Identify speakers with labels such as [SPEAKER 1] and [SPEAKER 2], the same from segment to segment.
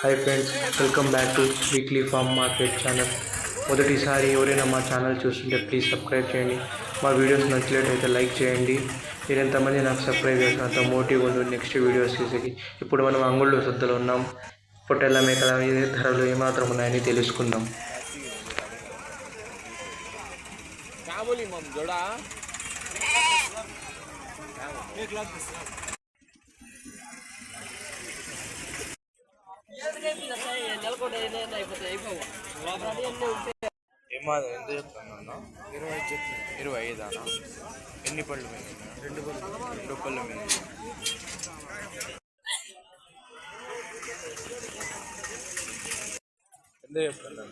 [SPEAKER 1] Hi friends, welcome back to weekly farm market channel. మొదటిసారి ఎవరైనా మా ఛానల్ చూస్తుంటే ప్లీజ్ సబ్స్క్రైబ్ చేయండి. మా వీడియోస్ నచ్చినట్లయితే లైక్ చేయండి. మీరు ఎంతమంది నాకు సబ్స్క్రైబ్ చేసిన అంత మోటివ్ ఉంటుంది నెక్స్ట్ వీడియోస్ చేసేది. ఇప్పుడు మనం అంగుళ్ళు సొద్దులు ఉన్నాం. పొట్టెళ్ళ మేకల ధరలు ఏమాత్రం ఉన్నాయని తెలుసుకుందాం.
[SPEAKER 2] ఏమాది ఎంత చెప్తాను? 25 అన్న. ఎన్ని పళ్ళు మీద? 2 పళ్ళు మీద. ఎంత చెప్తాను?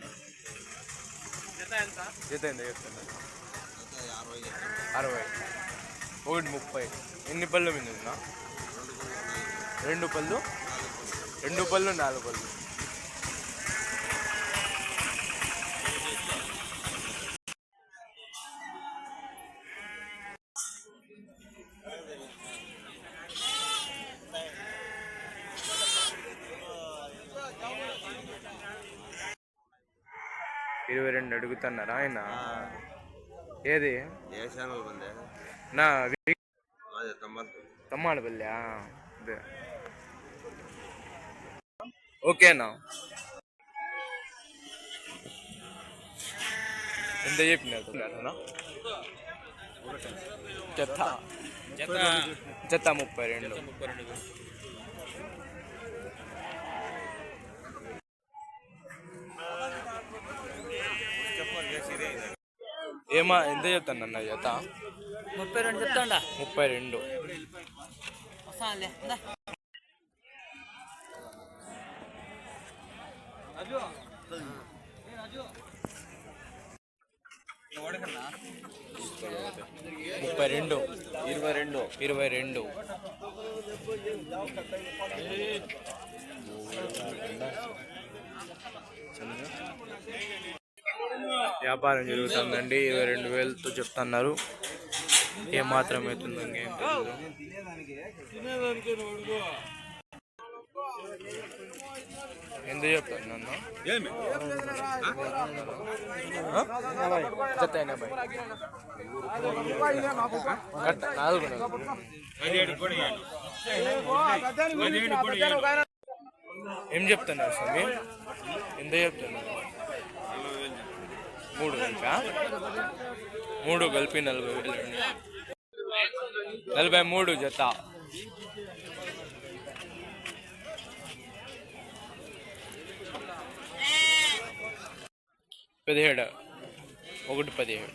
[SPEAKER 2] జత ఎంత చెప్తాను? 60. 130. ఎన్ని పళ్ళు మీద ఉందా? 2 పళ్ళు, 4 పళ్ళు. ఇరవై 22 అడుగుతున్నారా ఆయన? ఏది నా తమ్మాడపల్లి? అదే ఓకేనా? ఎంత చెప్పినా? జత 32. ఏమా ఎంత చెప్తాను అన్న జత?
[SPEAKER 3] 32 చెప్తాండా.
[SPEAKER 2] 32. ముప్పై రెండు 22. వ్యాపారం జరుగుతుందండి. 22,000తో చెప్తున్నారు. ఏమాత్రం అవుతుందో ఇంకేం తెలియదు. ఎంత చెప్తాను నన్ను? జత 80. 4. ఏం చెప్తున్నారు స్వామి? ఎంత చెప్తున్నారు? 3 కలిపా? 3 కలిపి 40,000. 43 జత. $17. 1 17.